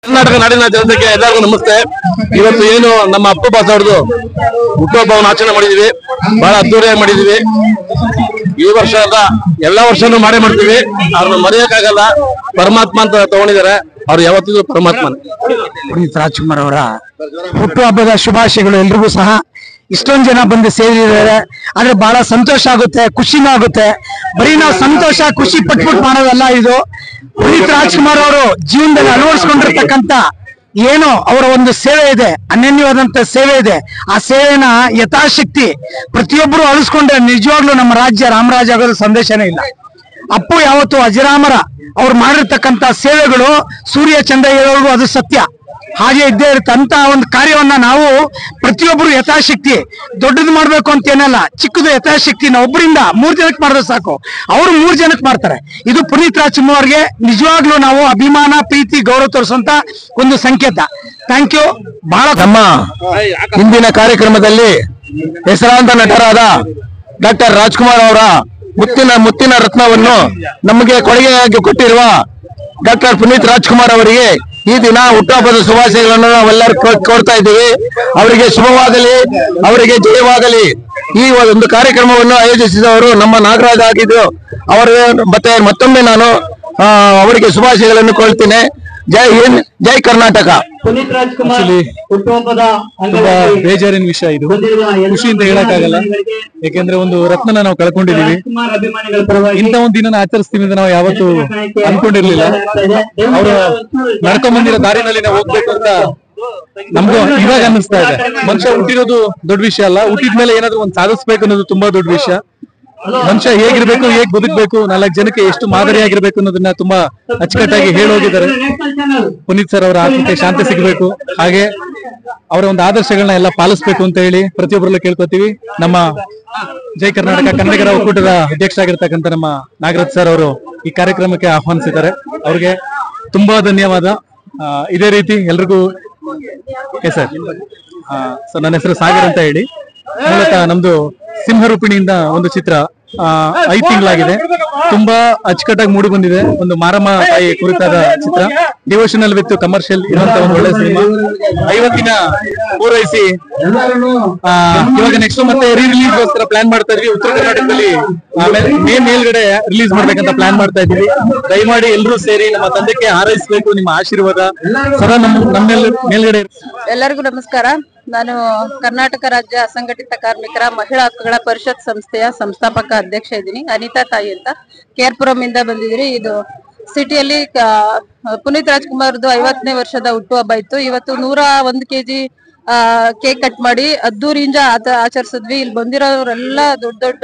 ಕರ್ನಾಟಕ ನಾಡಿನ ಜನತೆಗೆ ಎಲ್ಲರಿಗೂ ನಮಸ್ತೆ. ಇವತ್ತು ಏನು ನಮ್ಮ ಅಪ್ಪು ಬಾಸವ್ರದ್ದು ಹುಟ್ಟುಹಬ್ಬವನ್ನು ಆಚರಣೆ ಮಾಡಿದೀವಿ, ಬಹಳ ಅದ್ದೂರಿಯಾಗಿ ಮಾಡಿದೀವಿ. ಈ ವರ್ಷ ಅಲ್ಲ, ಎಲ್ಲಾ ವರ್ಷನೂ ಮಾಡ್ತೀವಿ. ಅವ್ರನ್ನ ಮರೆಯಕ್ಕಾಗಲ್ಲ. ಪರಮಾತ್ಮ ಅಂತ ತಗೊಂಡಿದ್ದಾರೆ, ಅವ್ರು ಯಾವತ್ತಿಗೂ ಪರಮಾತ್ಮನ. ಪುನೀತ್ ರಾಜ್ಕುಮಾರ್ ಅವರ ಹುಟ್ಟುಹಬ್ಬದ ಶುಭಾಶಯಗಳು ಎಲ್ರಿಗೂ ಸಹ. ಇಷ್ಟೊಂದು ಜನ ಬಂದು ಸೇರಿದ್ದಾರೆ ಆದ್ರೆ ಬಹಳ ಸಂತೋಷ ಆಗುತ್ತೆ, ಖುಷಿನೂ ಆಗುತ್ತೆ. ಬರೀ ನಾವು ಸಂತೋಷ ಖುಷಿ ಪಟ್ಬಿಟ್ಟು ಮಾಡೋದಲ್ಲ ಇದು. ಪುನೀತ್ ರಾಜ್ಕುಮಾರ್ ಅವರು ಜೀವನದಲ್ಲಿ ಅಳವಡಿಸ್ಕೊಂಡಿರ್ತಕ್ಕಂಥ ಏನು ಅವರ ಒಂದು ಸೇವೆ ಇದೆ, ಅನನ್ಯವಾದಂತ ಸೇವೆ ಇದೆ. ಆ ಸೇವೆನ ಯಥಾಶಕ್ತಿ ಪ್ರತಿಯೊಬ್ಬರು ಅಳಿಸ್ಕೊಂಡ್ರೆ ನಿಜವಾಗ್ಲೂ ನಮ್ಮ ರಾಜ್ಯ ರಾಮರಾಜ ಆಗೋದು ಸಂದೇಶನೇ ಇಲ್ಲ. ಅಪ್ಪು ಯಾವತ್ತು ಅಜರಾಮರ. ಅವ್ರು ಮಾಡಿರ್ತಕ್ಕಂಥ ಸೇವೆಗಳು ಸೂರ್ಯ ಚಂದ್ರ ಹೇಳೋರ್ಗು ಅದು ಸತ್ಯ, ಹಾಗೆ ಇದ್ದೇ ಇರುತ್ತೆ. ಅಂತ ಒಂದು ಕಾರ್ಯವನ್ನ ನಾವು ಪ್ರತಿಯೊಬ್ಬರು ಯಥಾಶಕ್ತಿ ದೊಡ್ಡದು ಮಾಡ್ಬೇಕು ಅಂತ ಏನಲ್ಲ, ಚಿಕ್ಕದು ಯಥಾಶಕ್ತಿ ನಾವು ಒಬ್ಬರಿಂದ 3 ಜನಕ್ಕೆ ಮಾಡಿದ್ರೆ ಸಾಕು, ಅವರು 3 ಜನಕ್ಕೆ ಮಾಡ್ತಾರೆ. ಇದು ಪುನೀತ್ ರಾಜ್ಕುಮಾರ್ಗೆ ನಿಜವಾಗ್ಲೂ ನಾವು ಅಭಿಮಾನ, ಪ್ರೀತಿ, ಗೌರವ ತೋರಿಸುವಂತ ಒಂದು ಸಂಕೇತ. Thank you. ಬಹಳ ನಮ್ಮ ಇಂದಿನ ಕಾರ್ಯಕ್ರಮದಲ್ಲಿ ಹೆಸರಾಂತ ನಟರಾದ ಡಾಕ್ಟರ್ ರಾಜ್ಕುಮಾರ್ ಅವರ ಮುತ್ತಿನ ರತ್ನವನ್ನು ನಮಗೆ ಕೊಡುಗೆಯಾಗಿ ಕೊಟ್ಟಿರುವ ಡಾಕ್ಟರ್ ಪುನೀತ್ ರಾಜ್ಕುಮಾರ್ ಅವರಿಗೆ ಈ ದಿನ ಹುಟ್ಟುಹಬ್ಬದ ಶುಭಾಶಯಗಳನ್ನು ನಾವೆಲ್ಲರೂ ಕೋರ್ತಾ ಇದ್ದೀವಿ. ಅವರಿಗೆ ಶುಭವಾಗಲಿ, ಅವರಿಗೆ ಜಯವಾಗಲಿ. ಈ ಒಂದು ಕಾರ್ಯಕ್ರಮವನ್ನು ಆಯೋಜಿಸಿದವರು ನಮ್ಮ ನಾಗರಾಜ್ ಆಗಿದ್ದು, ಅವರಿಗೆ ಮತ್ತೆ ಮತ್ತೊಮ್ಮೆ ನಾನು ಅವರಿಗೆ ಶುಭಾಶಯಗಳನ್ನು ಕೋರ್ತೀನಿ. ಜೈ ಹಿಂದ್, ಜೈ ಕರ್ನಾಟಕ. ಪುನೀತ್ ರಾಜ್ಕುಮಾರ್ ಹುಟ್ಟುಹಬ್ಬದ ತುಂಬಾ ಬೇಜಾರಿನ ವಿಷಯ ಇದು. ಖುಷಿಯಿಂದ ಹೇಳಕ್ಕಾಗಲ್ಲ, ಯಾಕೆಂದ್ರೆ ಒಂದು ರತ್ನನ ನಾವು ಕಳ್ಕೊಂಡಿದೀವಿ. ಇಂಥ ಒಂದು ದಿನ ಆಚರಿಸ್ತೀವಿ ಅಂತ ನಾವು ಯಾವತ್ತು ಅನ್ಕೊಂಡಿರ್ಲಿಲ್ಲ. ಅವರು ನಡ್ಕೊಂಡ್ ಬಂದಿರೋ ದಾರಿನಲ್ಲಿ ನಾವು ಹೋಗ್ಬೇಕು ಅಂತ ನಮ್ಗೂ ಇವಾಗ ಅನ್ನಿಸ್ತಾ ಇದೆ. ಮನುಷ್ಯ ಹುಟ್ಟಿರೋದು ದೊಡ್ಡ ವಿಷಯ ಅಲ್ಲ, ಹುಟ್ಟಿದ್ಮೇಲೆ ಏನಾದ್ರು ಒಂದು ಸಾಧಿಸ್ಬೇಕು ಅನ್ನೋದು ತುಂಬಾ ದೊಡ್ಡ ವಿಷಯ. ಮನುಷ್ಯ ಹೇಗಿರ್ಬೇಕು, ಹೇಗ್ ಬದುಕ್ಬೇಕು, 4 ಜನಕ್ಕೆ ಎಷ್ಟು ಮಾದರಿಯಾಗಿರ್ಬೇಕು ಅನ್ನೋದನ್ನ ತುಂಬಾ ಅಚ್ಚುಕಟ್ಟಾಗಿ ಹೇಳೋಗಿದ್ದಾರೆ. ಪುನೀತ್ ಸರ್ ಅವರ ಆತ್ಮಕ್ಕೆ ಶಾಂತಿ ಸಿಗಬೇಕು, ಹಾಗೆ ಅವರ ಒಂದು ಆದರ್ಶಗಳನ್ನ ಎಲ್ಲ ಪಾಲಿಸ್ಬೇಕು ಅಂತ ಹೇಳಿ ಪ್ರತಿಯೊಬ್ಬರಲ್ಲೂ ಕೇಳ್ಕೊತೀವಿ. ನಮ್ಮ ಜೈ ಕರ್ನಾಟಕ ಕನ್ನಡಿಗರ ಒಕ್ಕೂಟದ ಅಧ್ಯಕ್ಷರಾಗಿರ್ತಕ್ಕಂಥ ನಮ್ಮ ನಾಗರಾಜ್ ಸರ್ ಅವರು ಈ ಕಾರ್ಯಕ್ರಮಕ್ಕೆ ಆಹ್ವಾನಿಸಿದ್ದಾರೆ. ಅವ್ರಿಗೆ ತುಂಬಾ ಧನ್ಯವಾದ. ಇದೇ ರೀತಿ ಎಲ್ರಿಗೂ ಸರ್ ನನ್ನ ಹೆಸರು ಸಾಗರ್ ಅಂತ ಹೇಳಿ. ಮೂಲತಃ ನಮ್ದು ಸಿಂಹರೂಪಿಣಿಯಿಂದ ಒಂದು ಚಿತ್ರ 5 ತಿಂಗಳಾಗಿದೆ. ತುಂಬಾ ಅಚ್ಚುಕಟ್ಟಾಗಿ ಮೂಡಿ ಬಂದಿದೆ. ಒಂದು ಮಾರಮ್ಮ ತಾಯಿ ಕುರಿತಾದ ಚಿತ್ರ, ಡಿವೋಷನಲ್ ವಿತ್ ಕಮರ್ಷಿಯಲ್ ಇರುವಂತ ಒಂದು ಒಳ್ಳೆ ಸಿನಿಮಾ. 50 ದಿನ ಪೂರೈಸಿ ಇವಾಗ ನೆಕ್ಸ್ಟ್ ಮತ್ತೆ ರಿಲೀಸ್ ಗೋಸ್ಕರ ಪ್ಲಾನ್ ಮಾಡ್ತಾ ಇದ್ವಿ. ಉತ್ತರ ಕರ್ನಾಟಕದಲ್ಲಿ ಮೇ ಮೇಲ್ಗಡೆ ರಿಲೀಸ್ ಮಾಡ್ಬೇಕಂತ ಪ್ಲಾನ್ ಮಾಡ್ತಾ ಇದ್ದೀವಿ. ದಯಮಾಡಿ ಎಲ್ಲರೂ ಸೇರಿ ನಮ್ಮ ತಂದೆಗೆ ಹಾರೈಸಬೇಕು. ನಿಮ್ಮ ಆಶೀರ್ವಾದ ಸದಾ ನಮ್ಮ ಮೇಲ್ಗಡೆ. ಎಲ್ಲರಿಗೂ ನಮಸ್ಕಾರ. ನಾನು ಕರ್ನಾಟಕ ರಾಜ್ಯ ಅಸಂಘಟಿತ ಕಾರ್ಮಿಕರ ಮಹಿಳಾ ಹಕ್ಕುಗಳ ಪರಿಷತ್ ಸಂಸ್ಥೆಯ ಸಂಸ್ಥಾಪಕ ಅಧ್ಯಕ್ಷ ಇದ್ದೀನಿ. ಅನಿತಾ ತಾಯಿ ಅಂತ ಕೇರ್ಪುರಂ ಇಂದ ಬಂದಿದ್ರಿ. ಇದು ಸಿಟಿಯಲ್ಲಿ ಪುನೀತ್ ರಾಜ್ಕುಮಾರ್ದು 50ನೇ ವರ್ಷದ ಹುಟ್ಟುಹಬ್ಬ ಇತ್ತು. ಇವತ್ತು 101 kg ಕೇಕ್ ಕಟ್ ಮಾಡಿ ಅದ್ದೂರಿಯಿಂದ ಆಚರಿಸಿದ್ವಿ. ಇಲ್ಲಿ ಬಂದಿರೋರೆಲ್ಲ ದೊಡ್ಡ ದೊಡ್ಡ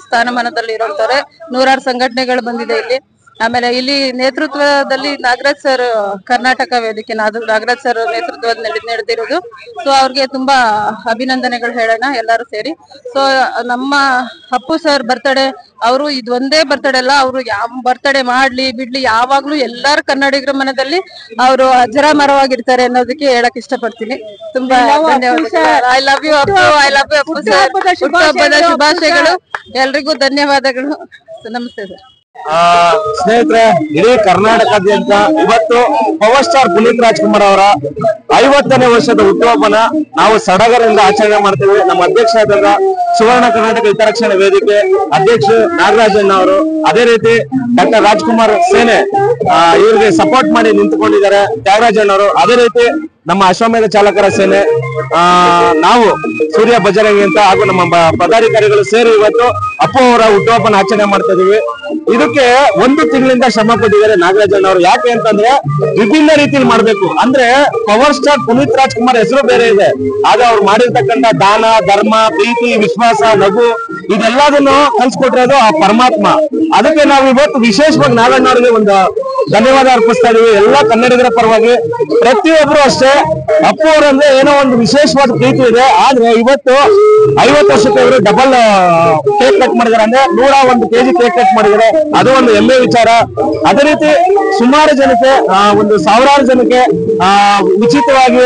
ಸ್ಥಾನಮಾನದಲ್ಲಿ ಇರೋಂತವ್ರೆ. 106 ಸಂಘಟನೆಗಳು ಬಂದಿದೆ ಇಲ್ಲಿ. ಆಮೇಲೆ ಇಲ್ಲಿ ನೇತೃತ್ವದಲ್ಲಿ ನಾಗರಾಜ್ ಸರ್, ಕರ್ನಾಟಕ ವೇದಿಕೆ ನಾಗರಾಜ್ ಸರ್ ನೇತೃತ್ವದಲ್ಲಿ ನಡೆದಿರೋದು. ಸೊ ಅವ್ರಿಗೆ ತುಂಬಾ ಅಭಿನಂದನೆಗಳು ಹೇಳೋಣ ಎಲ್ಲರೂ ಸೇರಿ. ಸೊ ನಮ್ಮ ಅಪ್ಪು ಸರ್ ಬರ್ತಡೇ, ಅವರು ಇದು ಒಂದೇ ಬರ್ತಡೇ ಅಲ್ಲ, ಅವರು ಯಾವ ಬರ್ತಡೇ ಮಾಡ್ಲಿ ಬಿಡ್ಲಿ ಯಾವಾಗ್ಲೂ ಎಲ್ಲಾರ ಕನ್ನಡಿಗರ ಮನದಲ್ಲಿ ಅವರು ಅಜರಾಮರವಾಗಿರ್ತಾರೆ ಅನ್ನೋದಕ್ಕೆ ಹೇಳಕ್ ಇಷ್ಟಪಡ್ತೀನಿ. ತುಂಬಾ ಧನ್ಯವಾದಗಳು. I love you Appu, I love you Appu sir. ಹುಟ್ಟುಹಬ್ಬದ ಶುಭಾಶಯಗಳು ಎಲ್ರಿಗೂ. ಧನ್ಯವಾದಗಳು. ನಮಸ್ತೆ ಸರ್. ಸ್ನೇಹಿತರೆ, ಇಡೀ ಕರ್ನಾಟಕದಾದ್ಯಂತ ಇವತ್ತು ಪವರ್ ಸ್ಟಾರ್ ಪುನೀತ್ ರಾಜ್ಕುಮಾರ್ ಅವರ 50ನೇ ವರ್ಷದ ಹುಟ್ಟುಹಬ್ಬನ ನಾವು ಸಡಗರದಿಂದ ಆಚರಣೆ ಮಾಡ್ತೇವೆ. ನಮ್ಮ ಅಧ್ಯಕ್ಷರಾದ ಸುವರ್ಣ ಕರ್ನಾಟಕ ಹಿತರಕ್ಷಣಾ ವೇದಿಕೆ ಅಧ್ಯಕ್ಷ ನಾಗರಾಜಣ್ಣ ಅವರು, ಅದೇ ರೀತಿ ಡಾಕ್ಟರ್ ರಾಜ್ಕುಮಾರ್ ಸೇನೆ ಇವರಿಗೆ ಸಪೋರ್ಟ್ ಮಾಡಿ ನಿಂತುಕೊಂಡಿದ್ದಾರೆ ತ್ಯಾಗರಾಜಣ್ಣ ಅವರು, ಅದೇ ರೀತಿ ನಮ್ಮ ಅಶ್ವಮೇಧ ಚಾಲಕರ ಸೇನೆ, ನಾವು ಸೂರ್ಯ ಬಜರಂಗಿ ಅಂತ ಹಾಗೂ ನಮ್ಮ ಪದಾಧಿಕಾರಿಗಳು ಸೇರಿ ಇವತ್ತು ಅಪ್ಪು ಅವರ ಹುಟ್ಟುಹಬ್ಬನ ಆಚರಣೆ ಮಾಡ್ತಾ ಇದೀವಿ. ಇದಕ್ಕೆ 1 ತಿಂಗಳಿಂದ ಶ್ರಮ ಪಟ್ಟಿದ್ದಾರೆ ನಾಗರಾಜಣ್ಣ ಅವರು. ಯಾಕೆ ಅಂತಂದ್ರೆ ವಿಭಿನ್ನ ರೀತಿಯಲ್ಲಿ ಮಾಡ್ಬೇಕು ಅಂದ್ರೆ, ಪವರ್ ಸ್ಟಾರ್ ಪುನೀತ್ ರಾಜ್ಕುಮಾರ್ ಹೆಸರು ಬೇರೆ ಇದೆ, ಆದ್ರೆ ಅವ್ರು ಮಾಡಿರ್ತಕ್ಕಂಥ ದಾನ, ಧರ್ಮ, ಪ್ರೀತಿ, ವಿಶ್ವಾಸ, ನಗು ಇದೆಲ್ಲದನ್ನು ಕಲ್ಸ್ಕೊಟ್ಟಿರೋದು ಆ ಪರಮಾತ್ಮ. ಅದಕ್ಕೆ ನಾವು ಇವತ್ತು ವಿಶೇಷವಾಗಿ ನಾಗಣ್ಣ ಅವರಿಗೆ ಒಂದು ಧನ್ಯವಾದ ಅರ್ಪಿಸ್ತಾ ಇದೀವಿ ಎಲ್ಲಾ ಕನ್ನಡಿಗರ ಪರವಾಗಿ. ಪ್ರತಿಯೊಬ್ರು ಅಷ್ಟೇ ಅಪ್ಪು ಅವರಂದ್ರೆ ಏನೋ ಒಂದು ವಿಶೇಷವಾದ ಪ್ರೀತಿ ಇದೆ. ಆದ್ರೆ ಇವತ್ತು 50 ವರ್ಷಕ್ಕೆ ಅವರು ಡಬಲ್ ಕೇಕ್ ಕಟ್ ಮಾಡಿದಾರೆ, ಅಂದ್ರೆ 101 kg ಕೇಕ್ ಕಟ್ ಮಾಡಿದ್ದಾರೆ. ಅದು ಒಂದು ಹೆಮ್ಮೆ ವಿಚಾರ. ಅದೇ ರೀತಿ ಸುಮಾರು ಜನಕ್ಕೆ, ಒಂದು 1000 ಜನಕ್ಕೆ ಉಚಿತವಾಗಿ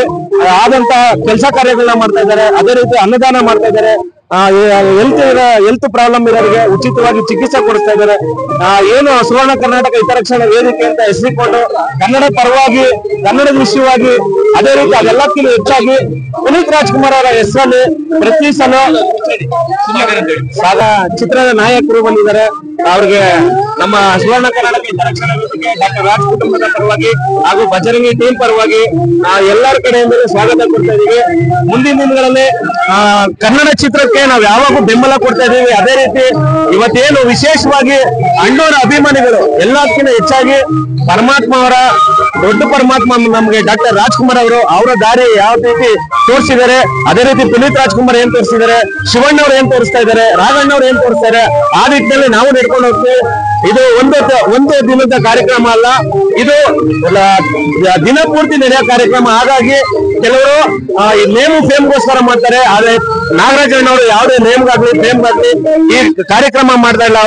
ಆದಂತ ಕೆಲಸ ಕಾರ್ಯಗಳನ್ನ ಮಾಡ್ತಾ ಇದ್ದಾರೆ. ಅದೇ ರೀತಿ ಅನ್ನದಾನ ಮಾಡ್ತಾ ಇದ್ದಾರೆ. ಹೆಲ್ತ್ ಪ್ರಾಬ್ಲಮ್ ಇರೋರಿಗೆ ಉಚಿತವಾಗಿ ಚಿಕಿತ್ಸೆ ಕೊಡಿಸ್ತಾ ಇದ್ದಾರೆ. ಏನು ಸುವರ್ಣ ಕರ್ನಾಟಕ ಹಿತರಕ್ಷಣಾ ವೇದಿಕೆ ಅಂತ ಹೆಸರಿಕೊಂಡು ಕನ್ನಡ ಪರವಾಗಿ, ಕನ್ನಡದ ವಿಷಯವಾಗಿ, ಅದೇ ರೀತಿ ಅದೆಲ್ಲಕ್ಕಿಂತ ಹೆಚ್ಚಾಗಿ ಪುನೀತ್ ರಾಜ್ಕುಮಾರ್ ಅವರ ಹೆಸರಲ್ಲಿ ಪ್ರತಿ ಸಲ ಚಿತ್ರದ ನಾಯಕರು ಬಂದಿದ್ದಾರೆ. ಅವ್ರಿಗೆ ನಮ್ಮ ಸುವರ್ಣ ಕರ್ನಾಟಕ ಹಿತರಕ್ಷಣಾ ವೇದಿಕೆ ಡಾಕ್ಟರ್ ರಾಜ್ ಕುಟುಂಬದ ಪರವಾಗಿ ಹಾಗೂ ಬಜರಂಗಿ ಟೀಮ್ ಪರವಾಗಿ ಎಲ್ಲರ ಕಡೆಯಿಂದ ಸ್ವಾಗತ ಕೊಡ್ತಾ ಇದೀವಿ. ಮುಂದಿನ ದಿನಗಳಲ್ಲಿ ಕನ್ನಡ ಚಿತ್ರಕ್ಕೆ ನಾವು ಯಾವಾಗೂ ಬೆಂಬಲ ಕೊಡ್ತಾ ಇದೀವಿ. ಅದೇ ರೀತಿ ಇವತ್ತೇನು ವಿಶೇಷವಾಗಿ ಅಣ್ಣವರ ಅಭಿಮಾನಿಗಳು ಎಲ್ಲಕ್ಕಿಂತ ಹೆಚ್ಚಾಗಿ ಪರಮಾತ್ಮ ಅವರ ದೊಡ್ಡ ಪರಮಾತ್ಮ ನಮ್ಗೆ ಡಾಕ್ಟರ್ ರಾಜ್ಕುಮಾರ್ ಅವರು ಅವರ ದಾರಿ ಯಾವ ರೀತಿ ತೋರಿಸಿದ್ದಾರೆ, ಅದೇ ರೀತಿ ಪುನೀತ್ ರಾಜ್ಕುಮಾರ್ ಏನ್ ತೋರಿಸಿದ್ದಾರೆ, ಶಿವಣ್ಣ ಅವ್ರು ಏನ್ ತೋರಿಸ್ತಾ ಇದ್ದಾರೆ, ರಾಘಣ್ಣ ಅವ್ರು ಏನ್ ತೋರಿಸ್ತಾರೆ, ಆ ನಿಟ್ಟಿನಲ್ಲಿ ನಾವು ನಡ್ಕೊಂಡು ಹೋಗ್ತೀವಿ. ಇದು ಒಂದು ದಿನದ ಕಾರ್ಯಕ್ರಮ ಅಲ್ಲ, ಇದು ದಿನಪೂರ್ತಿ ನಡೆಯೋ ಕಾರ್ಯಕ್ರಮ. ಹಾಗಾಗಿ ಕೆಲವರು ನೇಮು ಫೇಮ್ಗೋಸ್ಕರ ಮಾಡ್ತಾರೆ, ಆದ್ರೆ ನಾಗರಾಜಣ್ಣವರು ಯಾವುದೇ ನೇಮ್ಗಾಗ್ಲಿ ಫೇಮ್ಗಾಗ್ಲಿ ಈ ಕಾರ್ಯಕ್ರಮ ಮಾಡ್ತಾ ಇಲ್ಲ.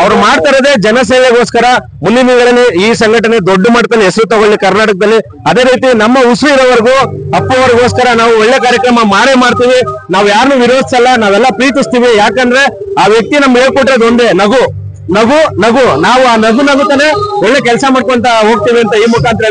ಅವ್ರು ಮಾಡ್ತಾ ಇರೋದೇ ಜನಸೇವೆಗೋಸ್ಕರ. ಮುಂದಿನ ದಿನಗಳಲ್ಲಿ ಈ ಸಂಘಟನೆ ದೊಡ್ಡ ಮಟ್ಟದಲ್ಲಿ ಹೆಸರು ತಗೊಳ್ಳಿ ಕರ್ನಾಟಕದಲ್ಲಿ. ಅದೇ ರೀತಿ ನಮ್ಮ ಉಸಿರಿರೋವರೆಗೂ ಅಪ್ಪವರೆಗೋಸ್ಕರ ನಾವು ಒಳ್ಳೆ ಕಾರ್ಯಕ್ರಮ ಮಾಡೇ ಮಾಡ್ತೀವಿ. ನಾವ್ ಯಾರನ್ನು ವಿರೋಧಿಸಲ್ಲ, ನಾವೆಲ್ಲ ಪ್ರೀತಿಸ್ತೀವಿ. ಯಾಕಂದ್ರೆ ಆ ವ್ಯಕ್ತಿ ನಮ್ಗೆ ಹೇಳ್ಕೊಟ್ಟಿರೋದು ಒಂದೇ, ನಗು ನಗು ನಗು. ನಾವು ಆ ನಗುತ್ತಾನೆ ಒಳ್ಳೆ ಕೆಲಸ ಮಾಡ್ಕೊಂತ ಹೋಗ್ತೀವಿ ಅಂತ ಈ ಮುಖಾಂತರ